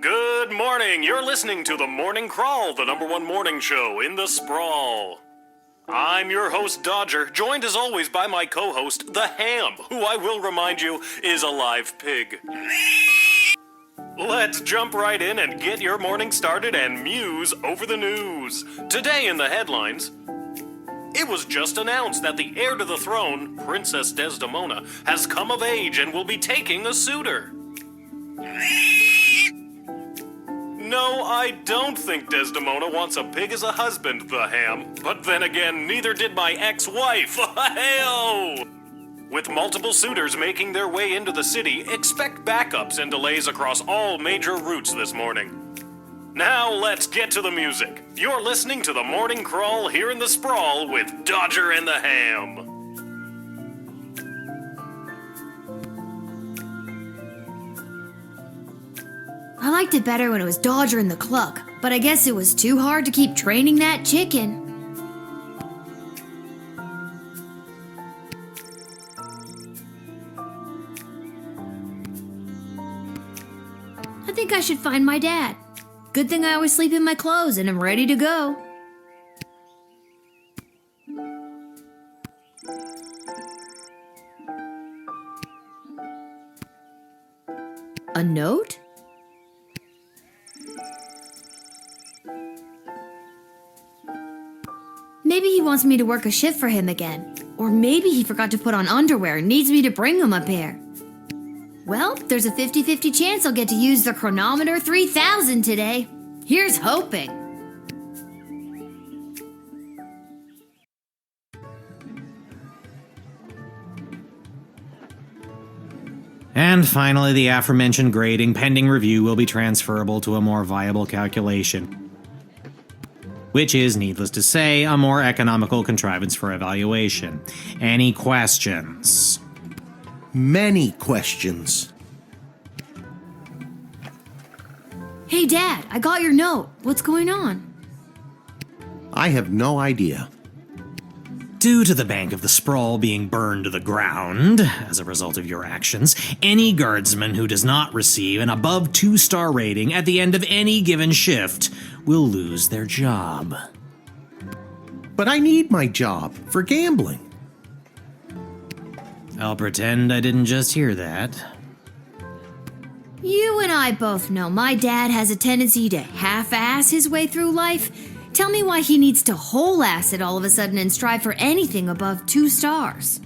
Good morning. You're listening to The Morning Crawl, the #1 morning show in the sprawl. I'm your host, Dodger, joined as always by my co-host, the Ham, who I will remind you is a live pig. Let's jump right in and get your morning started and muse over the news. Today in the headlines, it was just announced that the heir to the throne, Princess Desdemona, has come of age and will be taking a suitor. No, I don't think Desdemona wants a pig as a husband, the Ham. But then again, neither did my ex-wife. Hey-oh! With multiple suitors making their way into the city, expect backups and delays across all major routes this morning. Now let's get to the music. You're listening to The Morning Crawl here in the Sprawl with Dodger and the Ham. I liked it better when it was Dodger and the Cluck, but I guess it was too hard to keep training that chicken. I think I should find my dad. Good thing I always sleep in my clothes and I'm ready to go. A note? Maybe he wants me to work a shift for him again. Or maybe he forgot to put on underwear and needs me to bring him a pair. Well, there's a 50-50 chance I'll get to use the chronometer 3000 today. Here's hoping. And finally, the aforementioned grading pending review will be transferable to a more viable calculation, which is, needless to say, a more economical contrivance for evaluation. Any questions? Many questions. Hey, Dad, I got your note. What's going on? I have no idea. Due to the Bank of the Sprawl being burned to the ground as a result of your actions, any guardsman who does not receive an above 2-star rating at the end of any given shift will lose their job. But I need my job for gambling. I'll pretend I didn't just hear that. You and I both know my dad has a tendency to half-ass his way through life. Tell me why he needs to whole-ass it all of a sudden and strive for anything above 2 stars.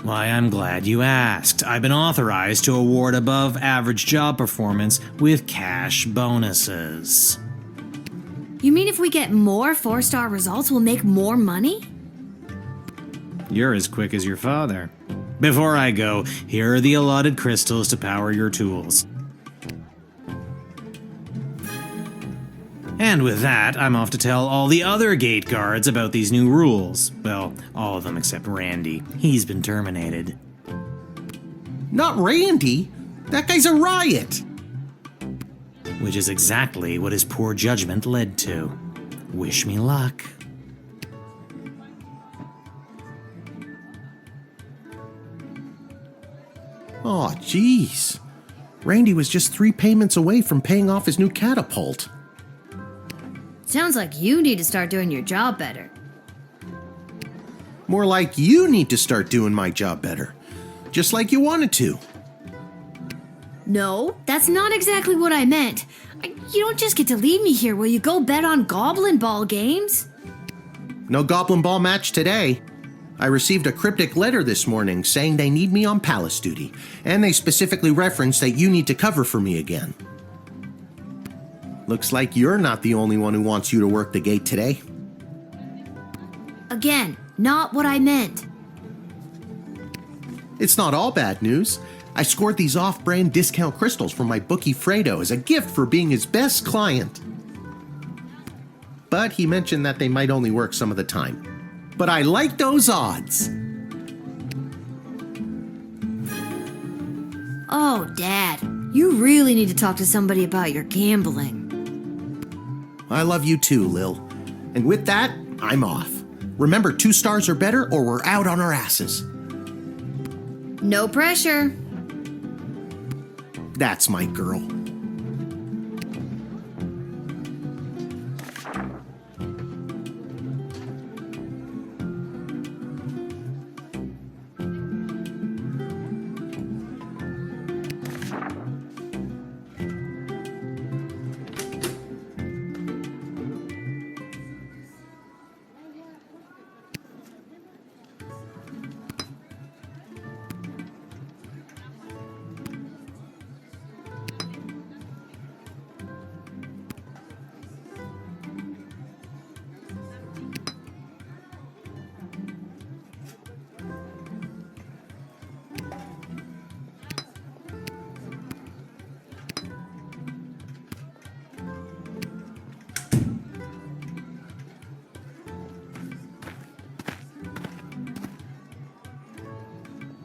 Why, I'm glad you asked. I've been authorized to award above-average job performance with cash bonuses. You mean if we get more 4-star results, we'll make more money? You're as quick as your father. Before I go, here are the allotted crystals to power your tools. And with that, I'm off to tell all the other gate guards about these new rules. Well, all of them except Randy. He's been terminated. Not Randy. That guy's a riot. Which is exactly what his poor judgment led to. Wish me luck. Oh, jeez. Randy was just 3 payments away from paying off his new catapult. Sounds like you need to start doing your job better. More like you need to start doing my job better. Just like you wanted to. No, that's not exactly what I meant. You don't just get to leave me here while you go bet on Goblin Ball games. No Goblin Ball match today. I received a cryptic letter this morning saying they need me on palace duty, and they specifically referenced that you need to cover for me again. Looks like you're not the only one who wants you to work the gate today. Again, not what I meant. It's not all bad news. I scored these off-brand discount crystals from my bookie Fredo as a gift for being his best client. But he mentioned that they might only work some of the time. But I like those odds. Oh, Dad, you really need to talk to somebody about your gambling. I love you too, Lil. And with that, I'm off. Remember, 2 stars or better or we're out on our asses. No pressure. That's my girl.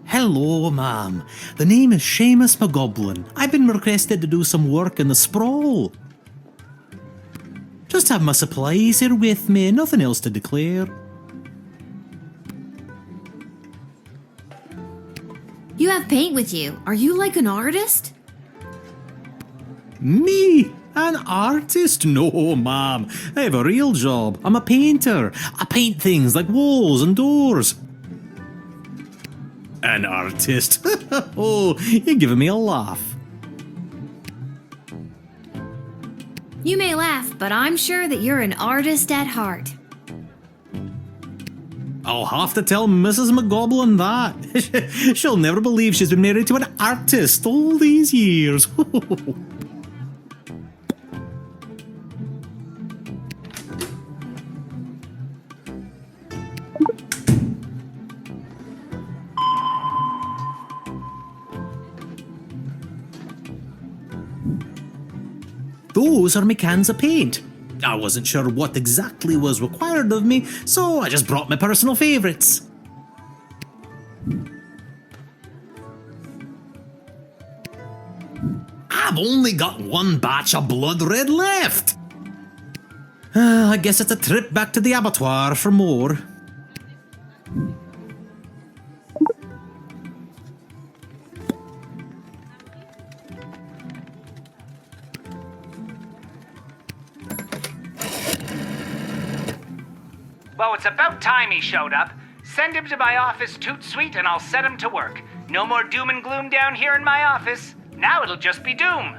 Hello, ma'am. The name is Sheamus MacGoblin. I've been requested to do some work in the sprawl. Just have my supplies here with me, nothing else to declare. You have paint with you. Are you like an artist? Me? An artist? No, ma'am. I have a real job. I'm a painter. I paint things like walls and doors. An artist? Oh, you're giving me a laugh. You may laugh, but I'm sure that you're an artist at heart. I'll have to tell Mrs. MacGoblin that. She'll never believe she's been married to an artist all these years. Those are my cans of paint. I wasn't sure what exactly was required of me, so I just brought my personal favourites. I've only got one batch of blood red left. I guess it's a trip back to the abattoir for more. Well, it's about time he showed up. Send him to my office toot suite and I'll set him to work. No more doom and gloom down here in my office. Now it'll just be doom.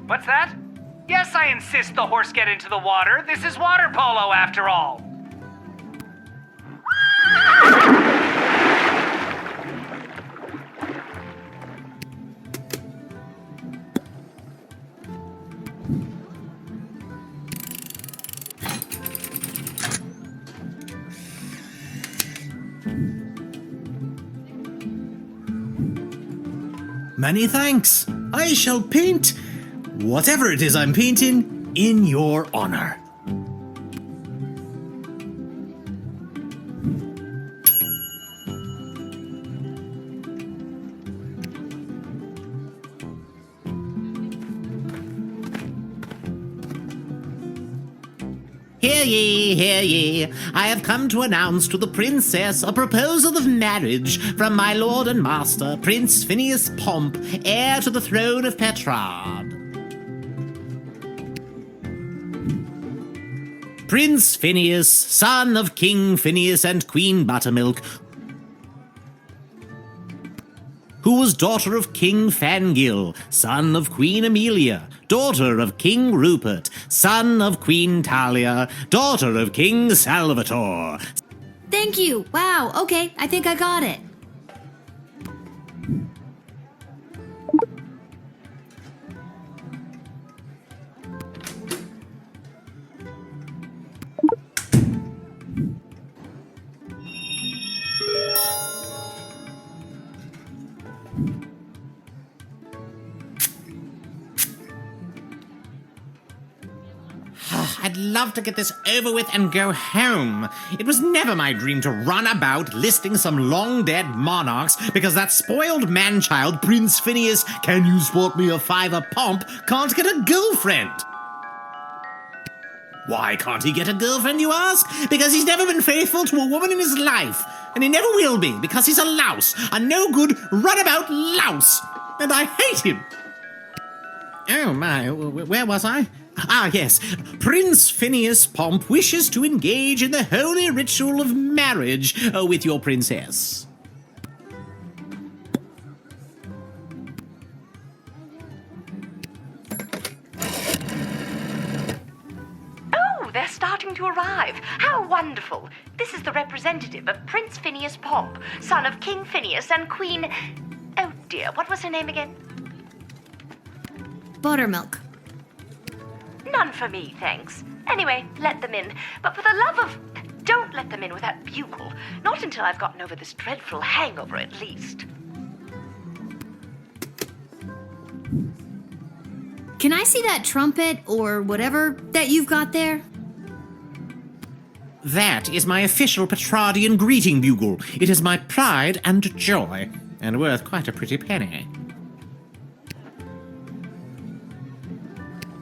What's that? Yes, I insist the horse get into the water. This is water polo after all. Many thanks. I shall paint whatever it is I'm painting in your honor. Hear ye, hear ye. I have come to announce to the princess a proposal of marriage from my lord and master, Prince Phineas Pomp, heir to the throne of Petrard. Prince Phineas, son of King Phineas and Queen Buttermilk, who was daughter of King Fangil, son of Queen Amelia, daughter of King Rupert, son of Queen Talia, daughter of King Salvatore. Thank you. Wow, okay, I think I got it. I'd love to get this over with and go home. It was never my dream to run about listing some long-dead monarchs because that spoiled man-child, Prince Phineas, can you spot me a fiver Pomp, can't get a girlfriend. Why can't he get a girlfriend, you ask? Because he's never been faithful to a woman in his life. And he never will be, because he's a louse. A no-good, runabout louse. and I hate him. Oh my, where was I? Ah, yes. Prince Phineas Pomp wishes to engage in the holy ritual of marriage with your princess. They're starting to arrive. How wonderful. This is the representative of Prince Phineas Pomp, son of King Phineas and Queen... Oh dear, what was her name again? Buttermilk. None for me, thanks. Anyway, let them in. But for the love of... Don't let them in with that bugle. Not until I've gotten over this dreadful hangover, at least. Can I see that trumpet or whatever that you've got there? That is my official Petrardian greeting bugle. It is my pride and joy, and worth quite a pretty penny.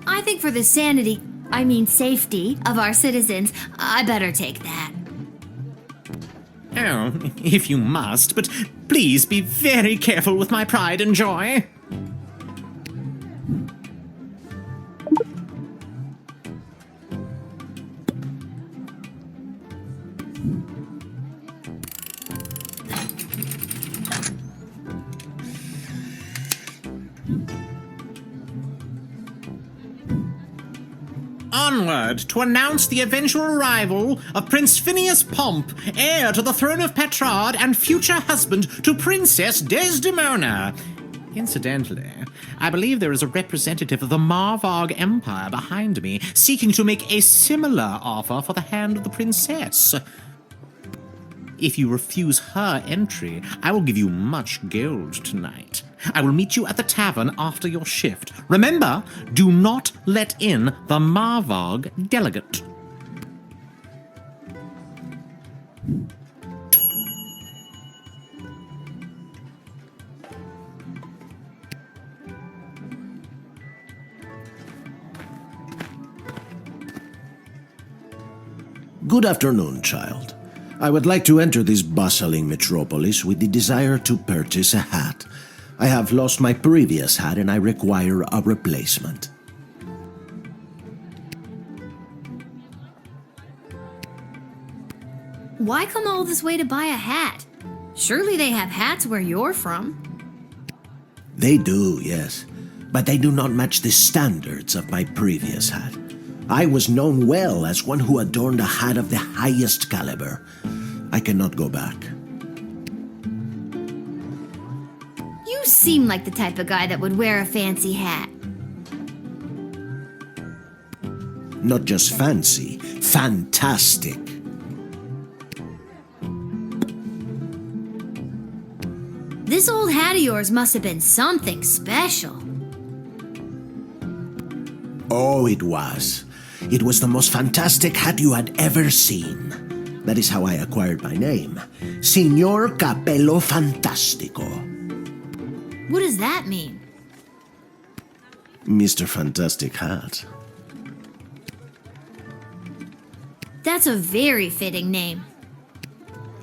I think for the safety of our citizens, I better take that. Oh, if you must, but please be very careful with my pride and joy. Onward to announce the eventual arrival of Prince Phineas Pomp, heir to the throne of Petrard and future husband to Princess Desdemona. Incidentally, I believe there is a representative of the Marvarg Empire behind me, seeking to make a similar offer for the hand of the princess. If you refuse her entry, I will give you much gold tonight. I will meet you at the tavern after your shift. Remember, do not let in the Marvarg delegate. Good afternoon, child. I would like to enter this bustling metropolis with the desire to purchase a hat. I have lost my previous hat and I require a replacement. Why come all this way to buy a hat? Surely they have hats where you're from. They do, yes, but they do not match the standards of my previous hat. I was known well as one who adorned a hat of the highest caliber. I cannot go back. You seem like the type of guy that would wear a fancy hat. Not just fancy, fantastic. This old hat of yours must have been something special. Oh, it was. It was the most fantastic hat you had ever seen. That is how I acquired my name. Signor Capello Fantastico. What does that mean? Mr. Fantastic Hat. That's a very fitting name.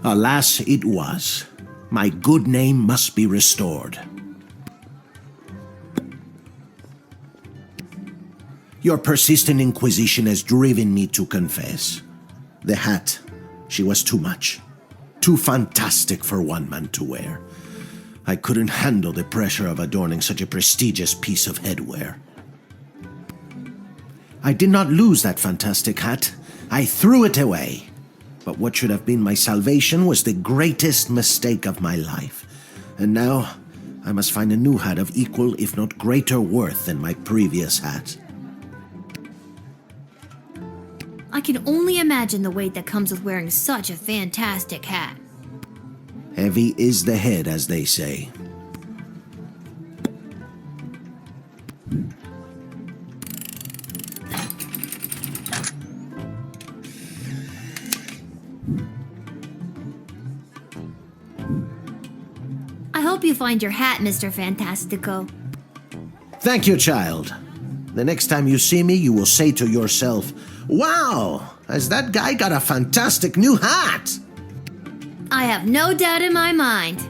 Alas, it was. My good name must be restored. Your persistent inquisition has driven me to confess. The hat, she was too much. Too fantastic for one man to wear. I couldn't handle the pressure of adorning such a prestigious piece of headwear. I did not lose that fantastic hat. I threw it away. But what should have been my salvation was the greatest mistake of my life. And now, I must find a new hat of equal, if not greater worth than my previous hat. I can only imagine the weight that comes with wearing such a fantastic hat. Heavy is the head, as they say. I hope you find your hat, Mr. Fantastico. Thank you, child. The next time you see me, you will say to yourself, "Wow, has that guy got a fantastic new hat?" I have no doubt in my mind.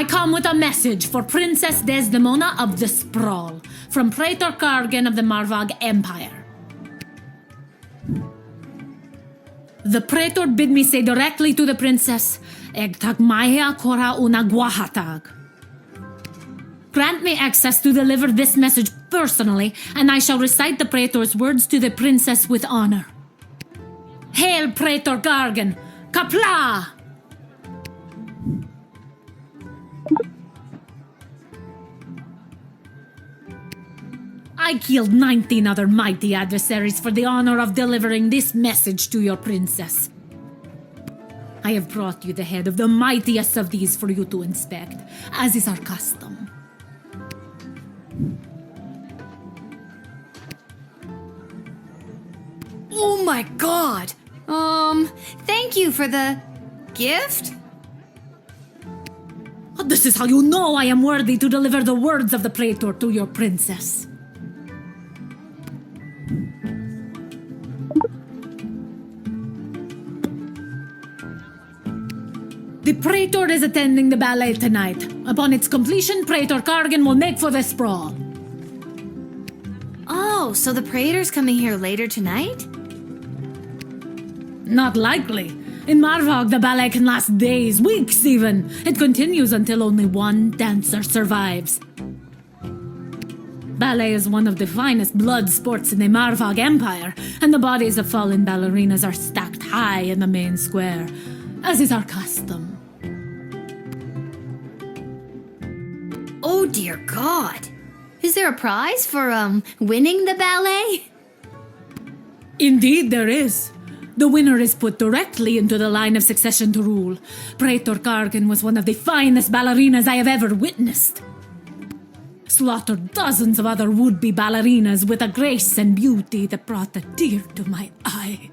I come with a message for Princess Desdemona of the Sprawl, from Praetor Kargan of the Marvog Empire. The Praetor bid me say directly to the Princess, Egtag Maya Kora una Guahatag. Grant me access to deliver this message personally, and I shall recite the Praetor's words to the Princess with honor. Hail, Praetor Kargan! Kapla! I killed 19 other mighty adversaries for the honor of delivering this message to your princess. I have brought you the head of the mightiest of these for you to inspect, as is our custom. Oh my god! Thank you for the gift? This is how you know I am worthy to deliver the words of the Praetor to your princess. The Praetor is attending the ballet tonight. Upon its completion, Praetor Kargan will make for the sprawl. Oh, so the Praetor's coming here later tonight? Not likely. In Marvog, the ballet can last days, weeks even. It continues until only one dancer survives. Ballet is one of the finest blood sports in the Marvog Empire, and the bodies of fallen ballerinas are stacked high in the main square, as is our custom. Oh dear god. Is there a prize for, winning the ballet? Indeed there is. The winner is put directly into the line of succession to rule. Praetor Kargan was one of the finest ballerinas I have ever witnessed. Slaughtered dozens of other would-be ballerinas with a grace and beauty that brought a tear to my eye.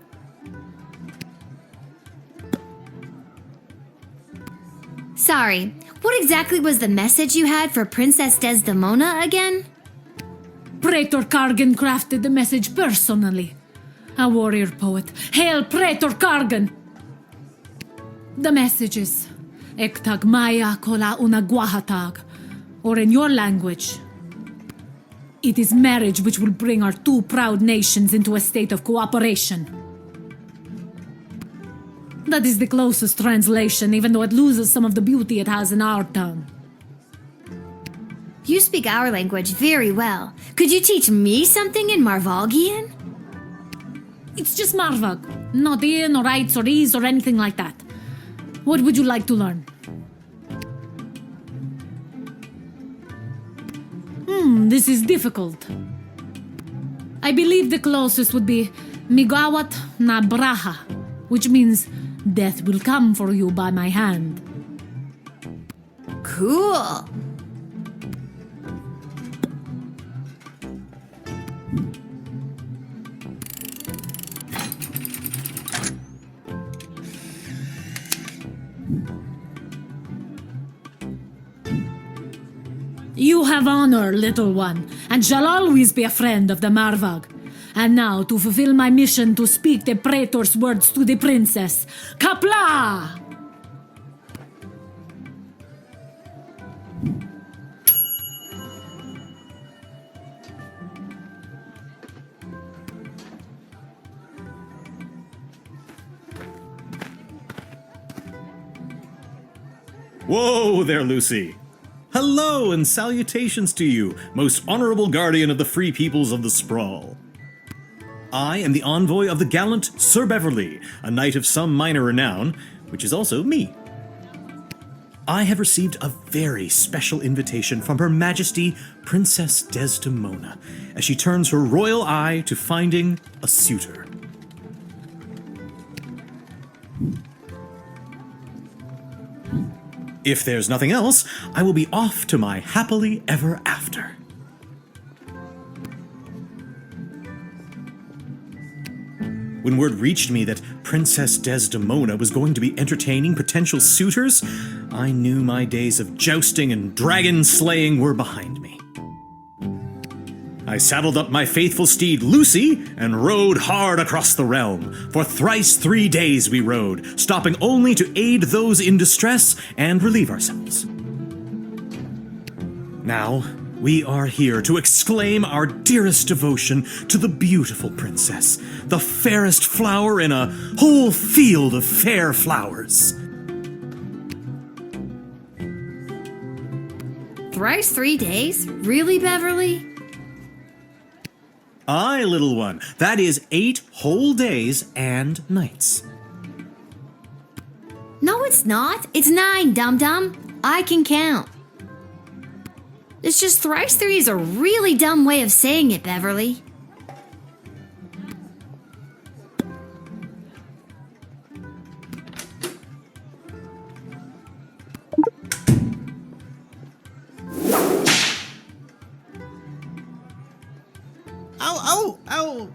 Sorry, what exactly was the message you had for Princess Desdemona again? Praetor Kargan crafted the message personally. A warrior poet. Hail Praetor Kargan! The message is Ektag Maya Kola Una Guahatag, or in your language, it is marriage which will bring our two proud nations into a state of cooperation. That is the closest translation, even though it loses some of the beauty it has in our tongue. You speak our language very well. Could you teach me something in Marvogian? It's just Marvog, not in or rights or ease or anything like that. What would you like to learn? This is difficult. I believe the closest would be Migawat na Braha, which means death will come for you by my hand. Cool. You have honor, little one, and shall always be a friend of the Marvog. And now, to fulfill my mission to speak the Praetor's words to the princess, Kapla! Whoa there, Lucy! Hello and salutations to you, most honorable guardian of the free peoples of the Sprawl. I am the envoy of the gallant Sir Beverley, a knight of some minor renown, which is also me. I have received a very special invitation from Her Majesty Princess Desdemona, as she turns her royal eye to finding a suitor. If there's nothing else, I will be off to my happily ever after. When word reached me that Princess Desdemona was going to be entertaining potential suitors, I knew my days of jousting and dragon slaying were behind me. I saddled up my faithful steed Lucy and rode hard across the realm. For thrice 3 days we rode, stopping only to aid those in distress and relieve ourselves. Now, we are here to exclaim our dearest devotion to the beautiful princess, the fairest flower in a whole field of fair flowers. Thrice 3 days? Really, Beverley? Aye, little one, that is 8 whole days and nights. No, it's not. It's 9, dum-dum. I can count. It's just thrice 3 is a really dumb way of saying it, Beverley. Ow, ow, ow!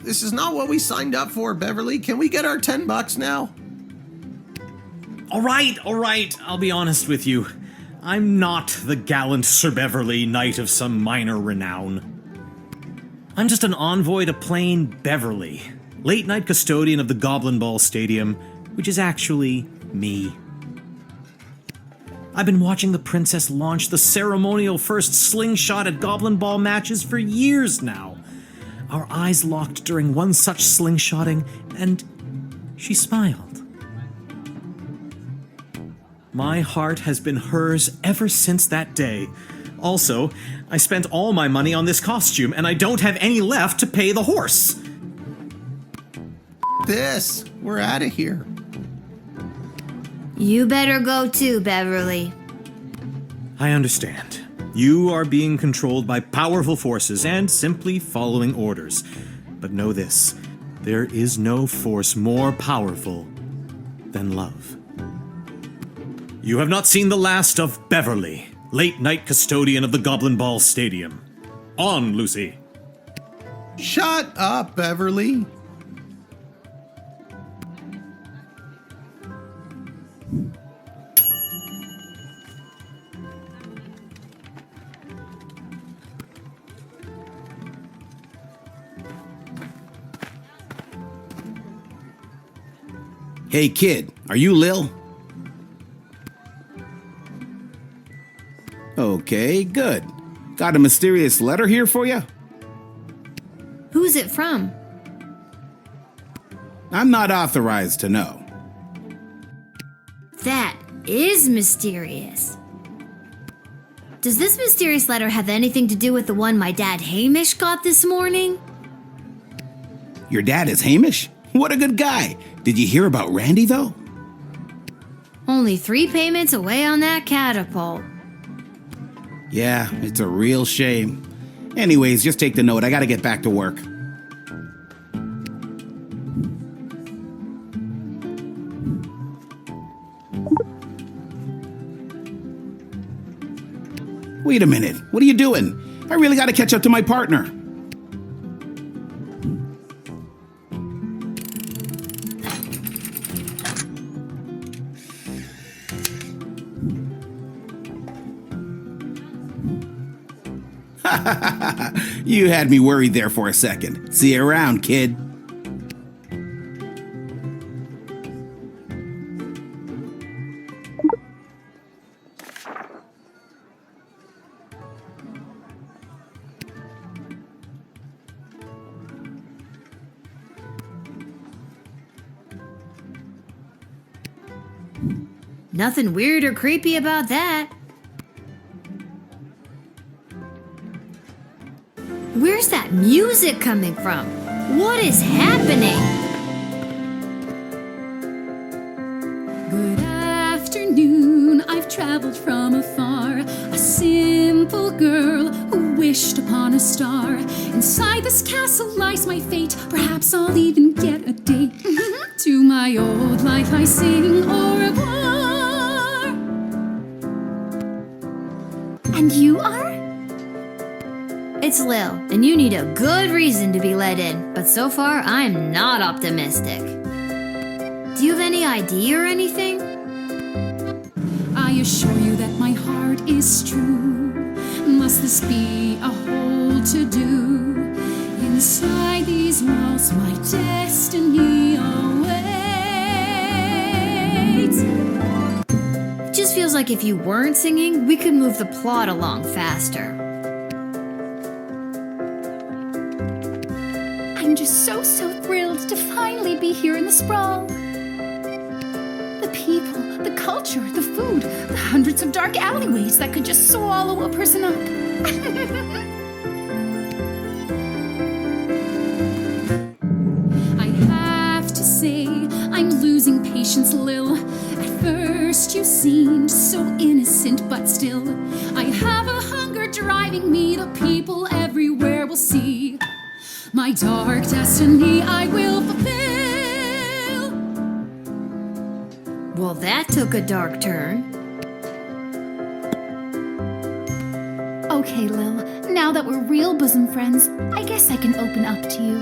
This is not what we signed up for, Beverley. Can we get our $10 now? All right, I'll be honest with you. I'm not the gallant Sir Beverley, knight of some minor renown. I'm just an envoy to plain Beverley, late-night custodian of the Goblin Ball Stadium, which is actually me. I've been watching the princess launch the ceremonial first slingshot at Goblin Ball matches for years now. Our eyes locked during one such slingshotting, and she smiled. My heart has been hers ever since that day. Also, I spent all my money on this costume, and I don't have any left to pay the horse. This. We're out of here. You better go too, Beverley. I understand. You are being controlled by powerful forces and simply following orders. But know this, there is no force more powerful than love. You have not seen the last of Beverley, late-night custodian of the Goblin Ball Stadium. On, Lucy. Shut up, Beverley. Hey kid, are you Lil? Okay, good. Got a mysterious letter here for you? Who's it from? I'm not authorized to know. That is mysterious. Does this mysterious letter have anything to do with the one my dad Hamish got this morning? Your dad is Hamish? What a good guy. Did you hear about Randy, though? Only 3 payments away on that catapult. Yeah, it's a real shame. Anyways, just take the note. I gotta get back to work. Wait a minute. What are you doing? I really gotta catch up to my partner. You had me worried there for a second. See you around, kid. Nothing weird or creepy about that. Where's that music coming from? What is happening? Good afternoon, I've traveled from afar. A simple girl who wished upon a star. Inside this castle lies my fate. Perhaps I'll even get a date. To my old life I sing au revoir. And you are? It's Lil, and you need a good reason to be let in, but so far I'm not optimistic. Do you have any ID or anything? I assure you that my heart is true. Must this be a whole to-do? Inside these walls my destiny awaits. like if you weren't singing, we could move the plot along faster. I'm just so thrilled to finally be here in the sprawl. The people, the culture, the food, the hundreds of dark alleyways that could just swallow a person up. I have to say, I'm losing patience, Lil. At first you seemed so innocent, but still, I have a hunger driving me. The people everywhere will see my dark destiny I will fulfill. Well, that took a dark turn. Okay, Lil, now that we're real bosom friends, I guess I can open up to you.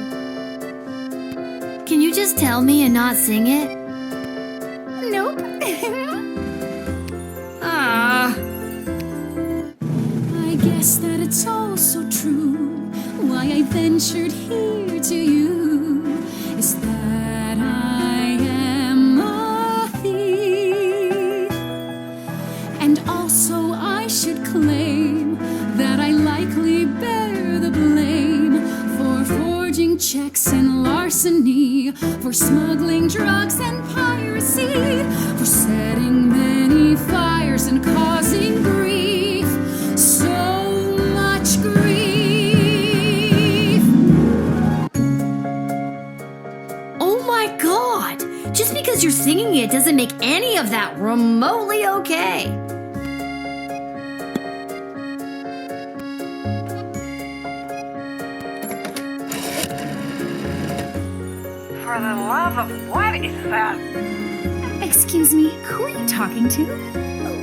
Can you just tell me and not sing it? Nope. Ah. I guess that it's all so true. Why I ventured here to you is that I am a thief. And also I should claim that I likely bear the blame for forging checks and larceny, for smuggling drugs and piracy, for setting many fires and causing grief, so much grief. Oh my god! Just because you're singing it doesn't make any of that remotely okay. For the love of what is that? Excuse me, who are you talking to?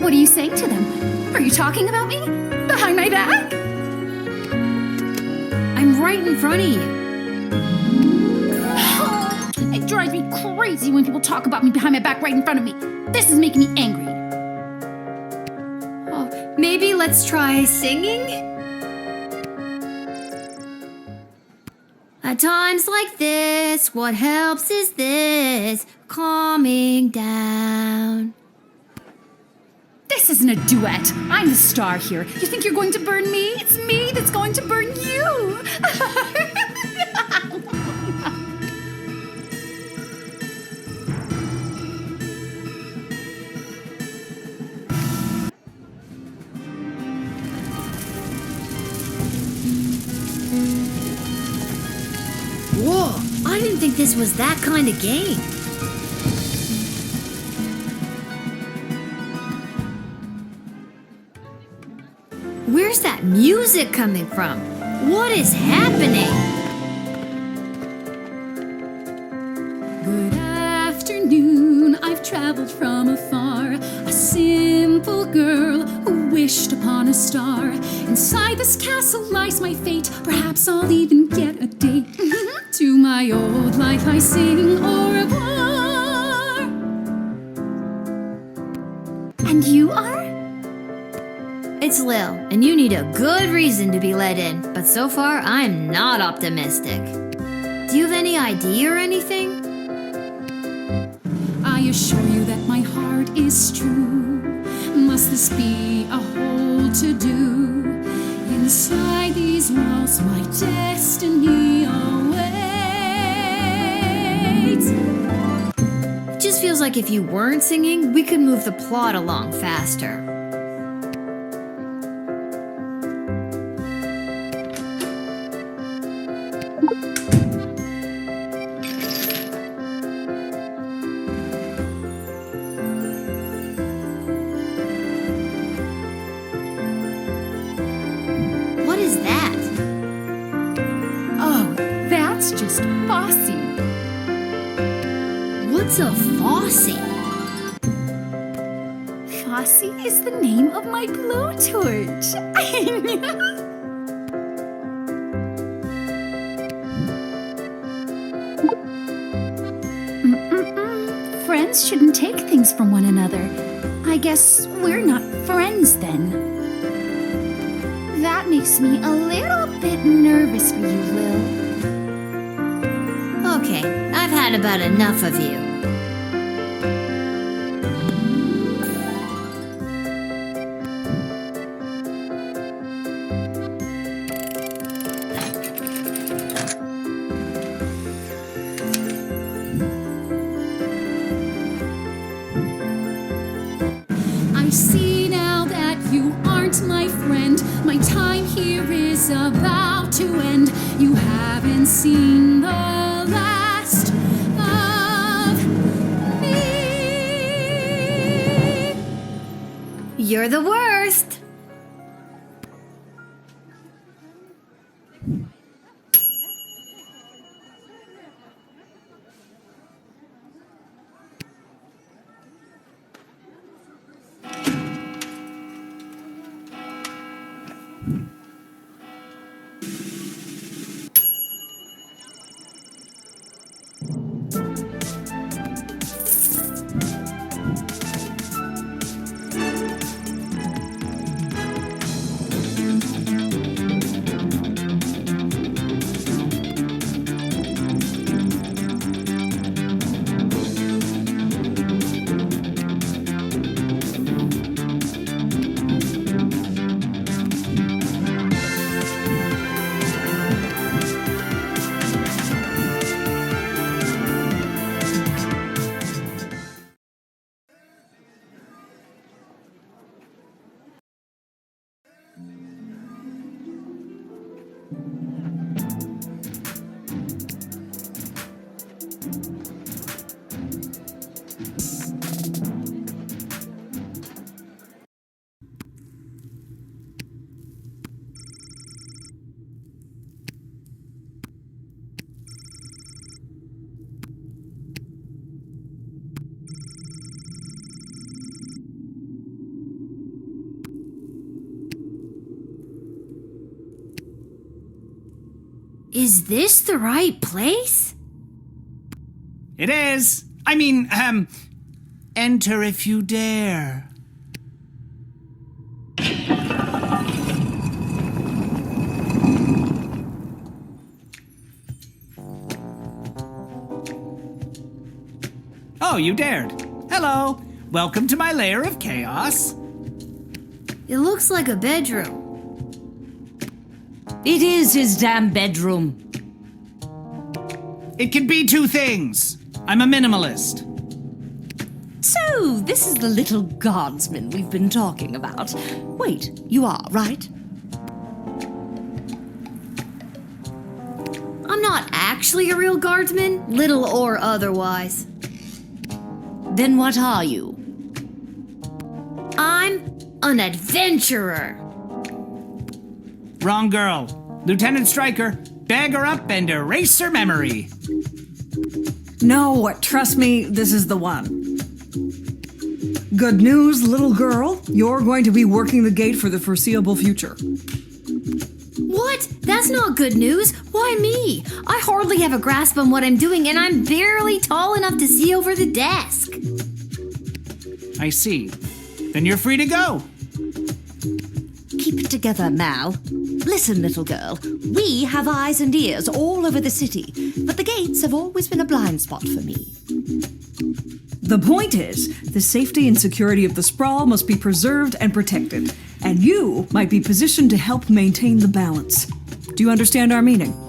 What are you saying to them? Are you talking about me? Behind my back? I'm right in front of you. It drives me crazy when people talk about me behind my back right in front of me. This is making me angry. Oh, maybe let's try singing? At times like this, what helps is this, calming down. This isn't a duet. I'm the star here. You think you're going to burn me? It's me that's going to burn you. Whoa, I didn't think this was that kind of game. Where's that music coming from? What is happening? Good afternoon, I've traveled from afar. A simple girl who wished upon a star. Inside this castle lies my fate. Perhaps I'll even get a date. To my old life I sing au revoir. And you are? It's Lil, and you need a good reason to be let in, but so far I'm not optimistic. Do you have any idea or anything? I assure you that my heart is true. Must this be a whole to-do? Inside these walls my destiny awaits. It just feels like if you weren't singing, we could move the plot along faster. What is that? Oh, that's just Fossy. What's a Fossy? Fossy is the name of my blowtorch. Friends shouldn't take things from one another. I guess we're not friends then. That makes me a little bit nervous for you, Lil. Okay, I've had about enough of you. it's about to end. You haven't seen the last of me. You're the worst. Is this the right place? It is. I mean, enter if you dare. Oh, you dared. Hello. Welcome to my lair of chaos. It looks like a bedroom. It is his damn bedroom. It can be two things. I'm a minimalist. So, this is the little guardsman we've been talking about. Wait, you are, right? I'm not actually a real guardsman, little or otherwise. Then what are you? I'm an adventurer. Wrong girl. Lieutenant Stryker, bag her up and erase her memory. No, trust me, this is the one. Good news, little girl. You're going to be working the gate for the foreseeable future. What? That's not good news. Why me? I hardly have a grasp on what I'm doing, and I'm barely tall enough to see over the desk. I see. Then you're free to go. Keep it together, Mal. Listen, little girl, we have eyes and ears all over the city, but the gates have always been a blind spot for me. The point is, the safety and security of the sprawl must be preserved and protected, and you might be positioned to help maintain the balance. Do you understand our meaning?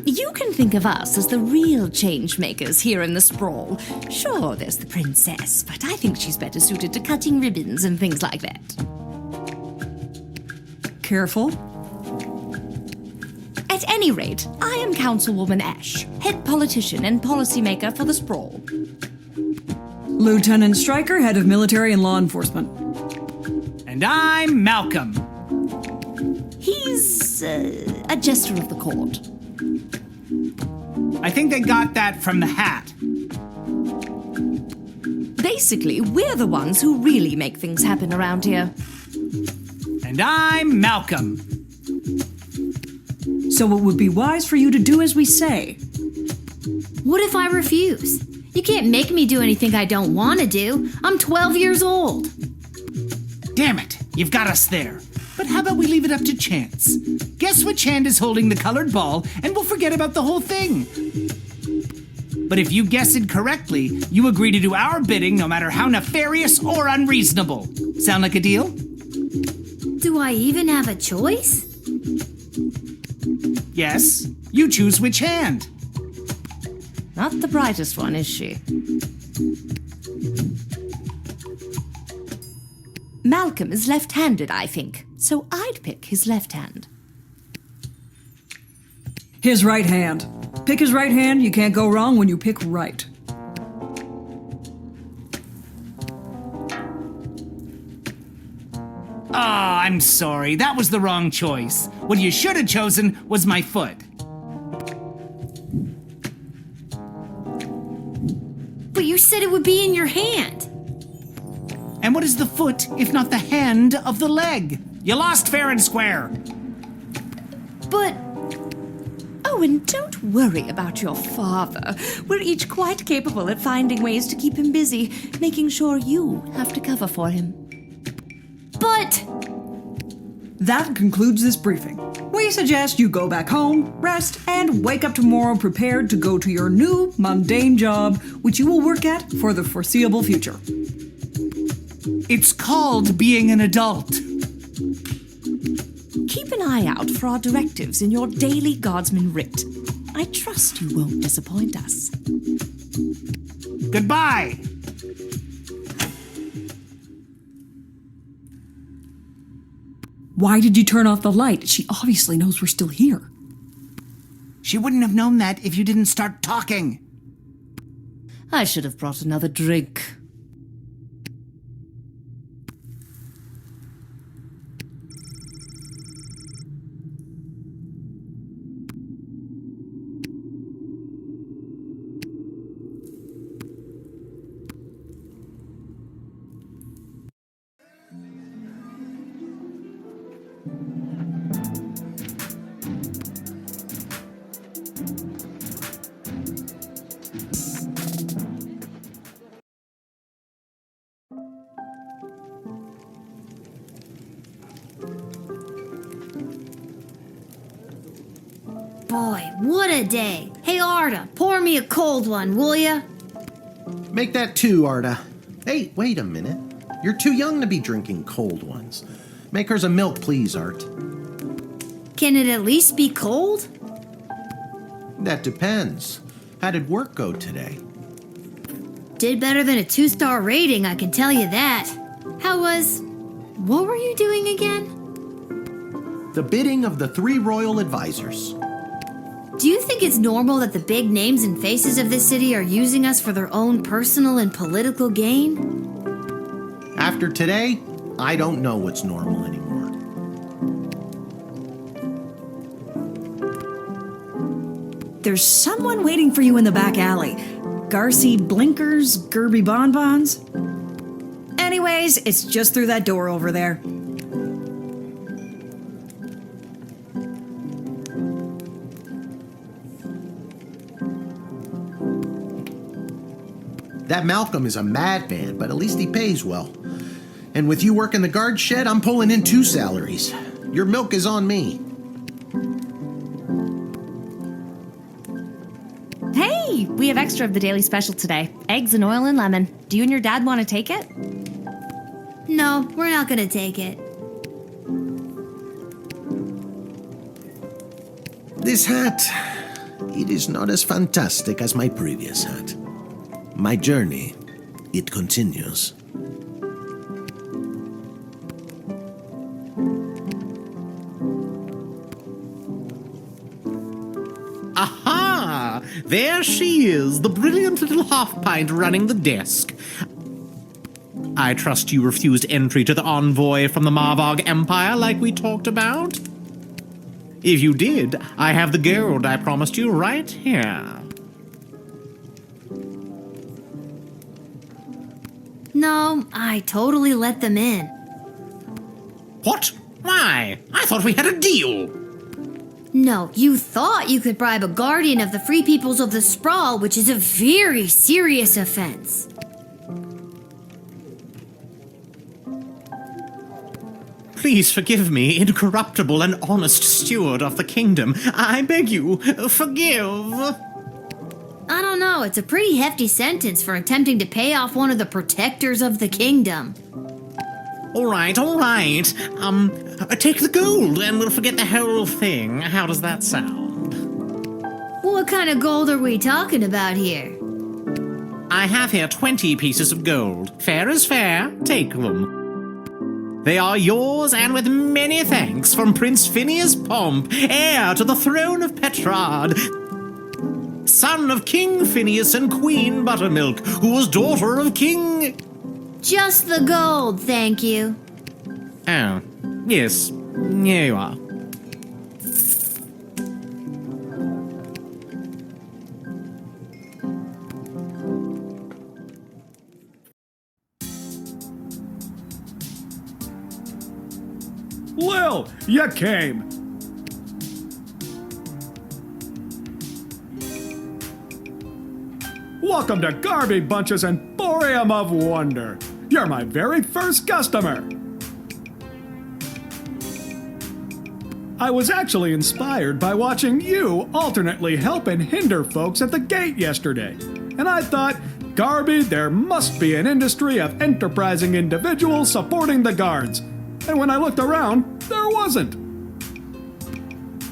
You can think of us as the real change makers here in the sprawl. Sure, there's the princess, but I think she's better suited to cutting ribbons and things like that. Careful. At any rate, I am Councilwoman Ashe, head politician and policymaker for the sprawl. Lieutenant Stryker, head of military and law enforcement. And I'm Malcolm. He's a jester of the court. I think they got that from the hat. Basically, we're the ones who really make things happen around here. And I'm Malcolm. So it would be wise for you to do as we say. What if I refuse? You can't make me do anything I don't want to do. I'm 12 years old. Damn it, you've got us there. But how about we leave it up to chance? Guess which hand is holding the colored ball, and we'll forget about the whole thing. But if you guess it correctly, you agree to do our bidding no matter how nefarious or unreasonable. Sound like a deal? Do I even have a choice? Yes, you choose which hand. Not the brightest one, is she? Malcolm is left-handed, I think, so I'd pick his left hand. His right hand. Pick his right hand, you can't go wrong when you pick right. Oh, I'm sorry. That was the wrong choice. What you should have chosen was my foot. But you said it would be in your hand. And what is the foot if not the hand of the leg? You lost fair and square. But Oh, and don't worry about your father. We're each quite capable at finding ways to keep him busy, making sure you have to cover for him. But that concludes this briefing. We suggest you go back home, rest, and wake up tomorrow prepared to go to your new mundane job, which you will work at for the foreseeable future. It's called being an adult. Keep an eye out for our directives in your daily Guardsman writ. I trust you won't disappoint us. Goodbye. Why did you turn off the light? She obviously knows we're still here. She wouldn't have known that if you didn't start talking. I should have brought another drink. boy, what a day. Hey, Arda, pour me a cold one, will ya? Make that two, Arda. Hey, wait a minute. You're too young to be drinking cold ones. Make hers a milk, please, Art. Can it at least be cold? That depends. How did work go today? Did better than a 2-star rating, I can tell you that. What were you doing again? The bidding of the 3 royal advisors. Do you think it's normal that the big names and faces of this city are using us for their own personal and political gain? After today, I don't know what's normal anymore. There's someone waiting for you in the back alley. Garcy Blinkers, Garby Bonbons. Anyways, it's just through that door over there. That Malcolm is a madman, but at least he pays well. And with you working the guard shed, I'm pulling in 2 salaries. Your milk is on me. Hey, we have extra of the daily special today. Eggs and oil and lemon. Do you and your dad want to take it? No, we're not gonna take it. This hat, it is not as fantastic as my previous hat. My journey, it continues. Aha! There she is, the brilliant little half-pint running the desk. I trust you refused entry to the envoy from the Marvog Empire like we talked about? If you did, I have the gold I promised you right here. No, I totally let them in. What? Why? I thought we had a deal. No, you thought you could bribe a guardian of the Free Peoples of the Sprawl, which is a very serious offense. Please forgive me, incorruptible and honest steward of the kingdom. I beg you, forgive. I don't know, it's a pretty hefty sentence for attempting to pay off one of the protectors of the kingdom. All right. Take the gold and we'll forget the whole thing. How does that sound? What kind of gold are we talking about here? I have here 20 pieces of gold. Fair is fair. Take them. They are yours, and with many thanks from Prince Phineas Pomp, heir to the throne of Petrard, son of King Phineas and Queen Buttermilk, who was daughter of King... Just the gold, thank you. Oh, yes, here you are. Lil, you came. Welcome to Garby Bunch's Emporium of Wonder. You're my very first customer. I was actually inspired by watching you alternately help and hinder folks at the gate yesterday. And I thought, Garby, there must be an industry of enterprising individuals supporting the guards. And when I looked around, there wasn't.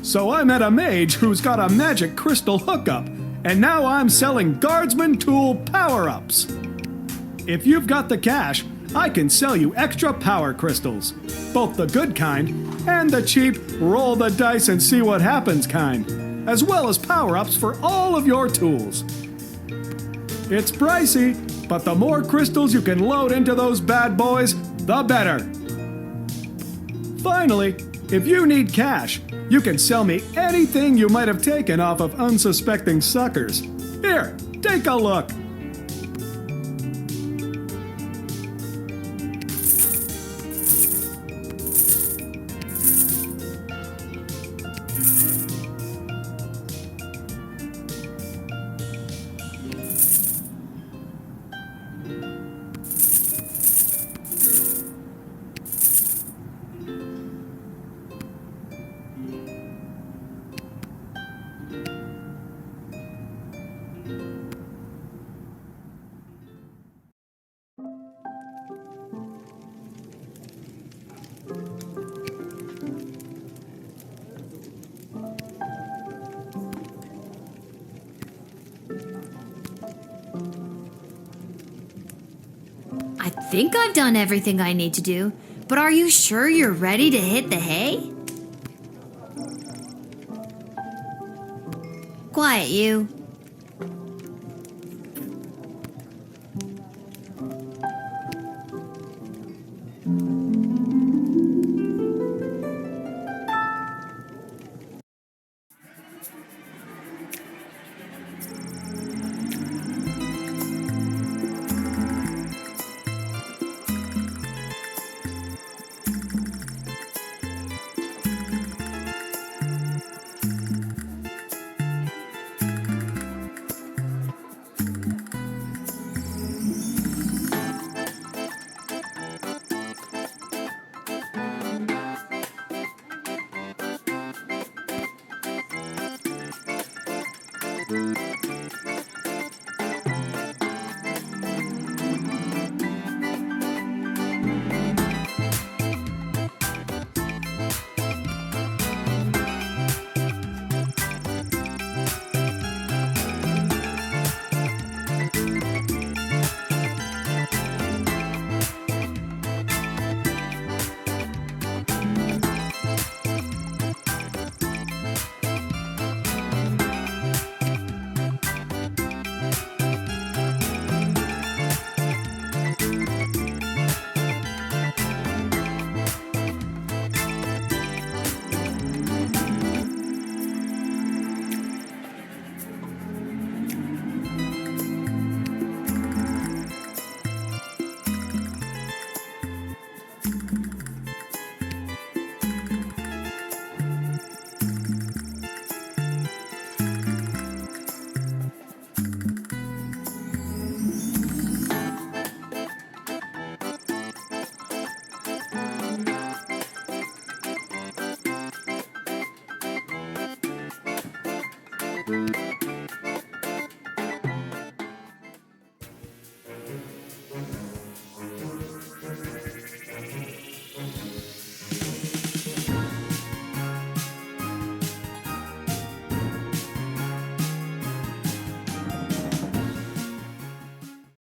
So I met a mage who's got a magic crystal hookup, and now I'm selling Guardsman tool power-ups. If you've got the cash, I can sell you extra power crystals, both the good kind and the cheap roll the dice and see what happens kind, as well as power-ups for all of your tools. It's pricey, but the more crystals you can load into those bad boys, the better. Finally, if you need cash, you can sell me anything you might have taken off of unsuspecting suckers. Here, take a look. I think I've done everything I need to do, but are you sure you're ready to hit the hay? Quiet, you.